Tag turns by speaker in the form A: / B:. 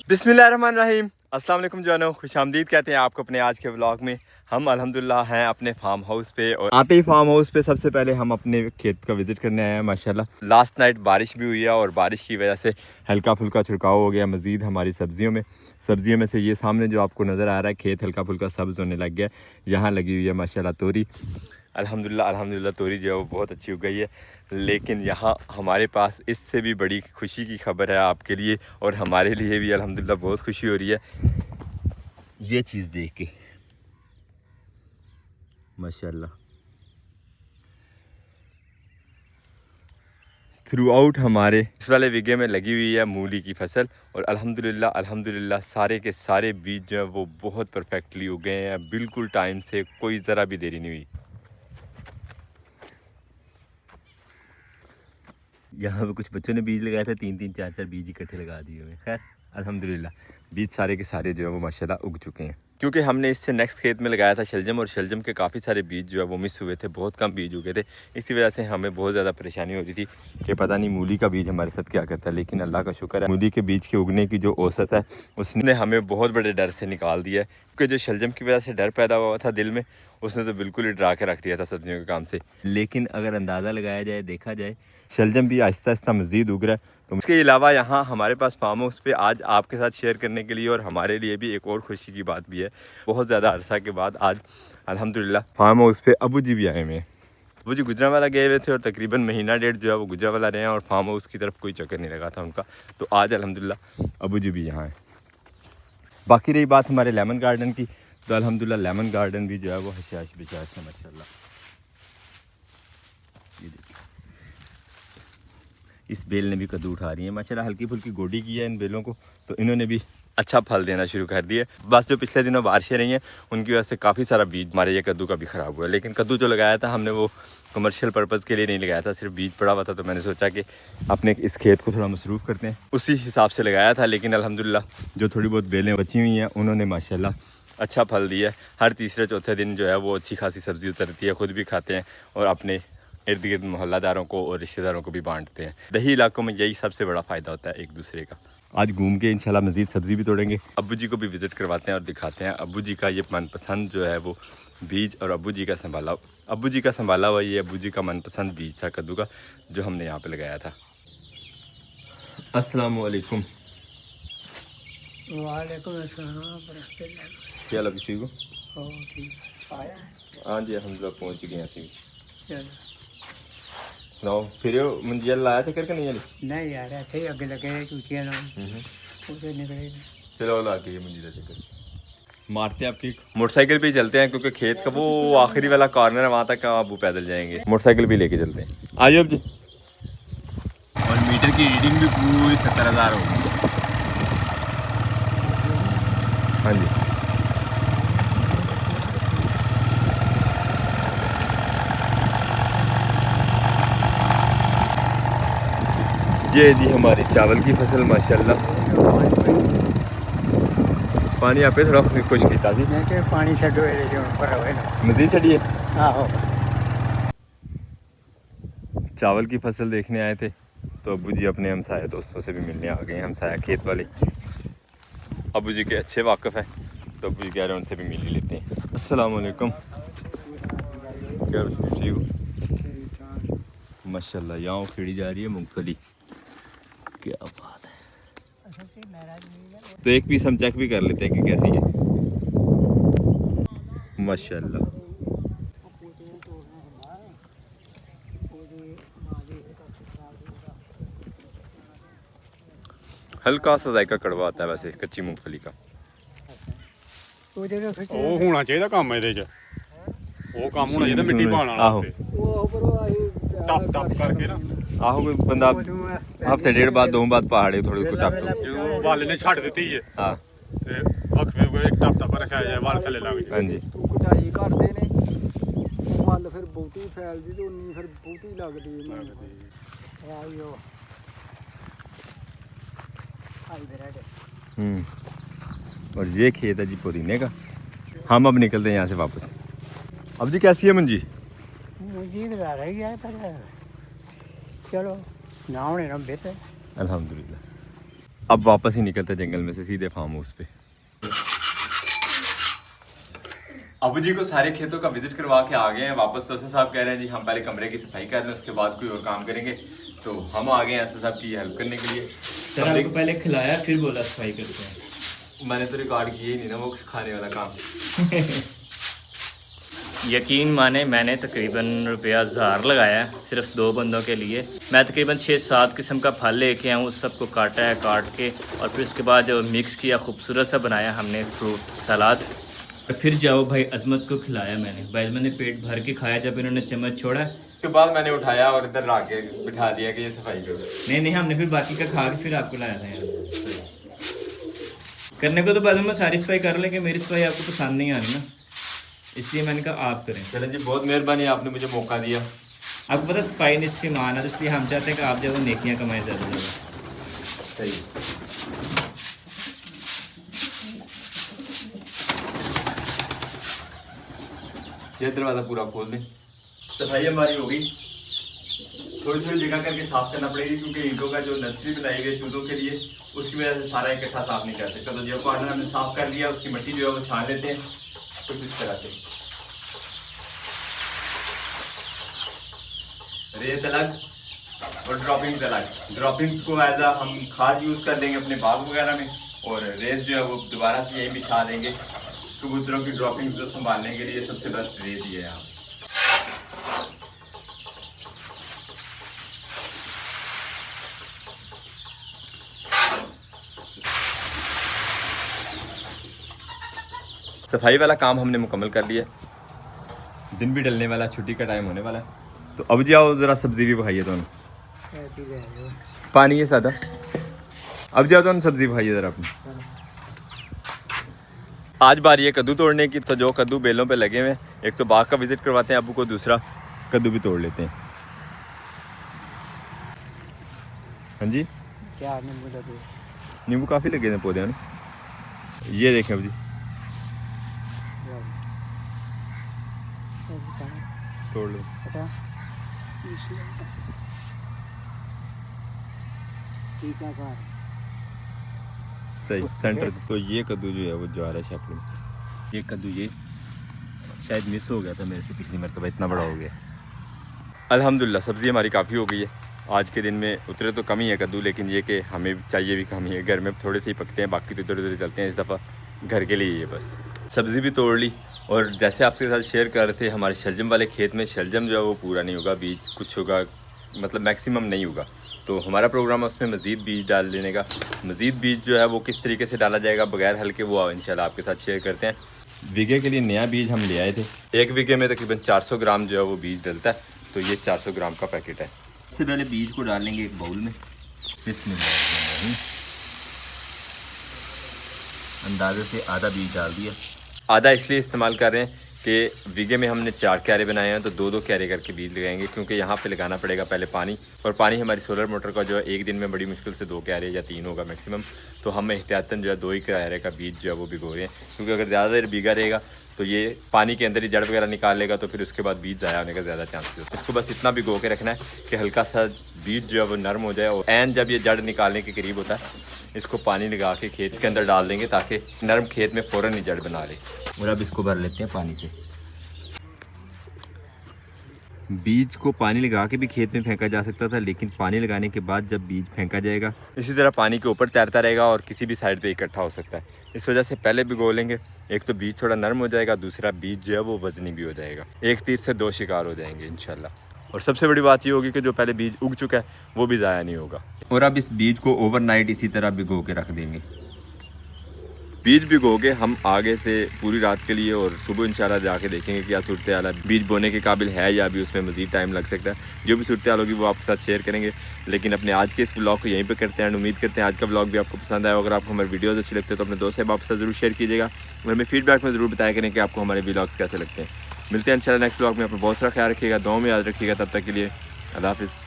A: बिस्मिल्लाहिर्रहमानिर्रहीम। अस्सलाम वालेकुम जानो, खुशामदीद कहते हैं आपको अपने आज के व्लॉग में। हम अल्हम्दुलिल्लाह हैं अपने फार्म हाउस पे और आते ही फार्म हाउस पे सबसे पहले हम अपने खेत का विज़िट करने आए हैं। माशाल्लाह लास्ट नाइट बारिश भी हुई है और बारिश की वजह से हल्का फुल्का छिड़काव हो गया मज़ीद हमारी सब्ज़ियों में से ये सामने जो आपको नज़र आ रहा है खेत हल्का फुल्का सब्ज़ होने लग गया। यहाँ लगी हुई है माशाल्लाह तोरी। अल्हम्दुलिल्लाह तोरी जो है वो बहुत अच्छी उग गई है। लेकिन यहाँ हमारे पास इससे भी बड़ी खुशी की खबर है आपके लिए और हमारे लिए भी अल्हम्दुलिल्लाह बहुत खुशी हो रही है ये चीज़ देख के। माशाल्लाह थ्रू आउट हमारे इस वाले विगे में लगी हुई है मूली की फसल और अल्हम्दुलिल्लाह सारे के सारे बीज जो है वो बहुत परफेक्टली उगे हैं, बिल्कुल टाइम से, कोई ज़रा भी देरी नहीं हुई। यहाँ पे कुछ बच्चों ने बीज लगाए थे, 3-3 4-4 बीज इकट्ठे लगा दिए हुए। खैर अल्हम्दुलिल्लाह बीज सारे के सारे जो है वो माशाल्लाह उग चुके हैं। क्योंकि हमने इससे नेक्स्ट खेत में लगाया था शलजम और शलजम के काफ़ी सारे बीज जो है वो मिस हुए थे, बहुत कम बीज उगे थे। इसी वजह से हमें बहुत ज़्यादा परेशानी हो रही थी कि पता नहीं मूली का बीज हमारे साथ क्या करता है। लेकिन अल्लाह का शुक्र है मूली के बीज के उगने की जो औसत है उसने हमें बहुत बड़े डर से निकाल दिया है। क्योंकि जो शलजम की वजह से डर पैदा हुआ था दिल में, उसने तो बिल्कुल ही डरा के रख दिया था सब्जियों के काम से। लेकिन अगर अंदाज़ा लगाया जाए, देखा जाए, शलजम भी आहिस्ता आहिस्ता मज़ीद उग रहा है। तो इसके अलावा यहाँ हमारे पास फार्म हाउस पे आज आपके साथ शेयर करने के लिए और हमारे लिए भी एक और खुशी की बात भी है। बहुत ज़्यादा अरसा के बाद आज अल्हम्दुलिल्लाह फार्म हाउस पे अबू जी भी आए हुए हैं। अबू जी गुजरांवाला गए हुए थे और तकरीबन महीना डेढ़ जो है वो गुजरांवाला रहे हैं और फार्म हाउस की तरफ कोई चक्कर नहीं लगा था उनका। तो आज अल्हम्दुलिल्लाह अबू जी भी यहाँ हैं। बाकी रही बात हमारे लेमन गार्डन की, तो अल्हम्दुलिल्लाह लेमन गार्डन भी जो है वो हशाश बिशाश है माशाल्लाह। ये देखिए इस बेल ने भी कद्दू उठा रही है माशाल्लाह, हल्की फुल्की गोडी की है इन बेलों को, तो इन्होंने भी अच्छा फल देना शुरू कर दिए। बस जो पिछले दिनों बारिशें रही हैं उनकी वजह से काफ़ी सारा बीज हमारे ये कद्दू का भी ख़राब हुआ है। लेकिन कद्दू जो लगाया था हमने वो कमर्शियल पर्पज़ के लिए नहीं लगाया था, सिर्फ बीज पड़ा हुआ था। तो मैंने सोचा कि अपने इस खेत को थोड़ा मसरूफ़ करते हैं, उसी हिसाब से लगाया था। लेकिन अल्हम्दुलिल्लाह जो थोड़ी बहुत बेलें बची हुई हैं उन्होंने माशाल्लाह अच्छा फल दिया है। हर तीसरे चौथे दिन जो है वो अच्छी खासी सब्ज़ी उतरती है, ख़ुद भी खाते हैं और अपने इर्द गिर्द मोहल्लादारों को और रिश्तेदारों को भी बांटते हैं। दही इलाकों में यही सबसे बड़ा फ़ायदा होता है एक दूसरे का। आज घूम के इंशाल्लाह मज़ीद सब्ज़ी भी तोड़ेंगे, अब्बू जी को भी विज़िट करवाते हैं और दिखाते हैं अब्बू जी का ये मनपसंद जो है वो बीज और अब्बू जी का संभाला हुआ ये अब्बू जी का मनपसंद बीज था कद्दू का, जो हमने यहाँ पे लगाया था। अस्सलाम वालेकुम।
B: वालेकुम अस्सलाम।
A: क्या लग ठीक हो?
B: आया
A: हाँ जी अल्हम्दुलिल्लाह पहुँच गए हैं असीं।
B: चलो
A: सुनाओ फिर मंजिल लाया चक्कर कि नहीं?
B: नहीं यार ऐसे ही अगे लगे चूचिया ना उसे निकले।
A: चलो ला के ये मंजिल चक्कर मारते हैं आपकी मोटरसाइकिल पे ही चलते हैं क्योंकि खेत का वो आखिरी वाला कॉर्नर है, वहाँ तक अबू पैदल जाएंगे, मोटरसाइकिल भी लेके चलते हैं। आइए अब जी। और मीटर की रीडिंग भी पूरी 70,000 होगी। हाँ जी ये जी हमारी चावल की फसल माशाल्लाह। पानी आप थोड़ा खुश किया सी
B: मैं के पानी छड्डो ए जो पर होए ना
A: मजीद छड़िए।
B: आहो
A: चावल की फसल देखने आए थे तो अब्बू जी अपने हमसाया दोस्तों से भी मिलने आ गए हैं। हमसाया खेत वाले अब्बू जी के अच्छे वाकिफ़ हैं, तो अब्बू जी कह रहे हैं उनसे भी मिल ही लेते हैं। अस्सलाम वालेकुम। क्या ठीक हो? माशाल्लाह यहाँ खिड़ी जा रही है मूंगफली, क्या बात है। तो एक पीस हम चेक भी कर लेते हैं कि कैसी है। माशाल्लाह हल्का सा जायका कड़वा आता है वैसे कच्ची मूंगफली का।
C: ਉਹ ਹੋਣਾ ਚਾਹੀਦਾ ਕੰਮ ਇਹਦੇ 'ਚ, ਉਹ ਕੰਮ ਹੋਣਾ ਚਾਹੀਦਾ ਮਿੱਟੀ ਪਾਉਣ ਵਾਲਾ
A: ਆਹੋ।
C: ਟੱਪ ਟੱਪ ਕਰਕੇ ਨਾ
A: ਆਹੋ ਕੋਈ ਬੰਦਾ ਹਫਤੇ ਡੇਢ ਬਾਅਦ ਦੋ ਬਾਅਦ ਪਹਾੜੇ ਥੋੜੇ ਕੁ ਟੱਪ ਤੋਂ
C: ਜਦੋਂ ਵਾਲੇ ਨੇ ਛੱਡ ਦਿੱਤੀ ਹੈ
A: ਹਾਂ
C: ਤੇ ਵਕਫੇ ਕੋਈ ਇੱਕ ਟੱਪ ਟੱਪ ਰੱਖਿਆ ਜਾਏ ਵਾਲ ਥੱਲੇ ਲੱਗ ਜਾਏ।
A: ਹਾਂਜੀ
B: ਕਟਾਈ ਕਰਦੇ ਨੇ ਵੱਲ ਫਿਰ ਬਹੁਤੀ ਫੈਲਦੀ ਤੇ ਉਨੀ ਫਿਰ ਬਹੁਤੀ ਲੱਗਦੀ ਹੈ ਆਇਓ आई बेरा।
A: और ये खेत है जी पुदीने का। हम अब निकलते हैं यहाँ से वापस। अब जी कैसी है मंजी?
B: मुझे लगा रही है पर चलो ना होने ना बेहतर
A: अल्हम्दुलिल्लाह। अब वापस ही निकलते जंगल में से सीधे फार्म हाउस पे। अबू जी को सारे खेतों का विजिट करवा के आ गए हैं वापस। तो असद साहब कह रहे हैं जी हम पहले कमरे की सफाई कर लें, उसके बाद कोई और काम करेंगे। तो हम आ गए हैं असद साहब की हेल्प करने के लिए।
D: सर आपको पहले खिलाया फिर बोला सफाई करते हैं।
A: मैंने तो रिकॉर्ड किया ही नहीं ना वो खाने वाला काम।
D: यकीन माने मैंने तकरीबन ₹1000 लगाया है सिर्फ 2 बंदों के लिए। मैं तकरीबन 6-7 किस्म का फल लेके आया हूँ, उस सबको काटा है, काट के और फिर उसके बाद जो मिक्स किया खूबसूरत सा बनाया हमने फ्रूट सलाद। और फिर जाओ भाई अजमत को खिलाया मैंने। भाई अजमत ने पेट भर के खाया जब इन्होंने चम्मच छोड़ा।
A: उसके बाद मैंने उठाया और इधर ला के बिठा दिया कि ये सफाई करो।
D: नहीं हमने फिर बाकी का खा के फिर आपको लाया था यार। करने को तो बाद में सारी सफाई कर लेंगे, मेरी सफाई आपको पसंद नहीं आ रही ना, इसलिए मैंने कहा आप करें।
A: चलें जी, बहुत मेहरबानी, आपने मुझे मौका दिया।
D: आपको पता सफाई निस्फ़ ईमान है, इसलिए हम चाहते हैं कि आप जो नेकियां कमाएं ज़्यादा से ज़्यादा।
A: सही। ये दरवाज़ा पूरा खोल दें। सफाई हमारी हो गई। थोड़ी थोड़ी जगह करके साफ करना पड़ेगी क्योंकि ईंटों का जो नर्सरी बनाई गई चूजों के लिए उसकी वजह से सारा इकट्ठा साफ नहीं कर सकता। तो जब पानी हमने साफ कर लिया उसकी मिट्टी जो है वो छान लेते हैं कुछ इस तरह से। रेत अलग और ड्रॉपिंग्स अलग। ड्रॉपिंग्स को एज आ हम खाद यूज़ कर लेंगे अपने बाग वगैरह में, और रेत जो है वो दोबारा से यही बिछा देंगे। कबूतरों की ड्रॉपिंग्स जो संभालने के लिए सबसे बेस्ट रेत ही है यहाँ। सफाई वाला काम हमने मुकम्मल कर लिया। दिन भी डलने वाला, छुट्टी का टाइम होने वाला है। तो अब जाओ ज़रा सब्ज़ी भी बहाइए दोनों। पानी है सादा। अब जाओ दोनों सब्ज़ी बहाइए ज़रा अपनी। आज बारी है कद्दू तोड़ने की। तो जो कद्दू बेलों पे लगे हुए हैं, एक तो बाग का विज़िट करवाते हैं अबू को, दूसरा कद्दू भी तोड़ लेते हैं। हाँ जी,
B: क्या
A: नींबू काफ़ी लगे हैं पौधे हैं ना। ये देखें अब जी, तोड़ लो। सही सेंटर। तो ये कद्दू जो है वो जा रहा है शेपड़ में। ये कद्दू ये शायद मिस हो गया था मेरे से पिछली मरतबा, इतना बड़ा हो गया। अल्हम्दुलिल्लाह सब्ज़ी हमारी काफ़ी हो गई है। आज के दिन में उतरे तो कम ही है कद्दू, लेकिन ये कि हमें चाहिए भी कम ही है। घर में थोड़े से ही पकते हैं, बाकी तो इधर उधर चलते हैं। इस दफ़ा घर के लिए ये बस सब्ज़ी भी तोड़ ली। और जैसे आपके साथ शेयर कर रहे थे, हमारे शलजम वाले खेत में शलजम जो है वो पूरा नहीं होगा, बीज कुछ होगा, मतलब मैक्सिमम नहीं होगा। तो हमारा प्रोग्राम है उसमें मज़ीद बीज डाल देने का। मज़ीद बीज जो है वो किस तरीके से डाला जाएगा बगैर हल के, वो इंशाल्लाह आपके साथ शेयर करते हैं। बीघे के लिए नया बीज हम ले आए थे। 1 बीघे में तकरीबन 400 ग्राम जो है वो बीज डलता है। तो ये 400 ग्राम का पैकेट है। सबसे पहले बीज को डाल लेंगे एक बाउल में। बिस्मिल्लाह, अंदाजे से आधा बीज डाल दिया। आधा इसलिए इस्तेमाल कर रहे हैं कि बीघे में हमने 4 क्यारे बनाए हैं, तो 2-2 क्यारे करके बीज लगाएंगे, क्योंकि यहाँ पे लगाना पड़ेगा पहले पानी। और पानी हमारी सोलर मोटर का जो है एक दिन में बड़ी मुश्किल से 2 क्यारे या 3 होगा मैक्सिमम। तो हम एहतियातन जो है 2 ही क्यारे का बीज जो है वो भिगो रहे हैं, क्योंकि अगर ज़्यादा देर भीगा रहेगा तो ये पानी के अंदर ही जड़ वगैरह निकाल लेगा, तो फिर उसके बाद बीज ज़ाया होने का ज़्यादा चांसेस होता है। इसको बस इतना भिगो के रखना है कि हल्का सा बीज जो है वो नरम हो जाए, और एन जब ये जड़ निकालने के करीब होता है इसको पानी लगा के खेत के अंदर डाल देंगे, ताकि नरम खेत में फ़ौरन ही जड़ बना ले। और अब इसको भर लेते हैं पानी से। बीज को पानी लगा के भी खेत में फेंका जा सकता था, लेकिन पानी लगाने के बाद जब बीज फेंका जाएगा इसी तरह पानी के ऊपर तैरता रहेगा और किसी भी साइड पे इकट्ठा हो सकता है। इस वजह से पहले भिगो लेंगे। एक तो बीज थोड़ा नरम हो जाएगा, दूसरा बीज जो है वो वजनी भी हो जाएगा। एक तीर से 2 शिकार हो जाएंगे इंशाल्लाह। और सबसे बड़ी बात ये होगी कि जो पहले बीज उग चुका है वो भी ज़ाया नहीं होगा। और अब इस बीज को ओवरनाइट इसी तरह भिगो के रख देंगे। बीज भिगो के हम आगे से पूरी रात के लिए, और सुबह इंशाल्लाह जाके देखेंगे क्या सूरत हाल है, बीज बोने के काबिल है या अभी उसमें मज़ीद टाइम लग सकता है। जो भी सूरत हाल होगी वो आपके साथ शेयर करेंगे। लेकिन अपने आज के इस व्लॉग को यहीं पे करते हैं। उम्मीद करते हैं आज का व्लॉग भी आपको पसंद आया। अगर आपको हमारे वीडियोज़ अच्छे लगते हैं तो अपने दोस्त साहब आपके साथ ज़रूर शेयर कीजिएगा, और हमें फीडबैक में ज़रूर बताया करें कि आपको हमारे व्लॉग्स कैसे लगते हैं। मिलते हैं इंशाल्लाह नेक्स्ट व्लॉग में। अपना बहुत सारा ख्याल रखिएगा, दुआ में याद रखिएगा। तब तक के लिए अल्लाह हाफ़िज़।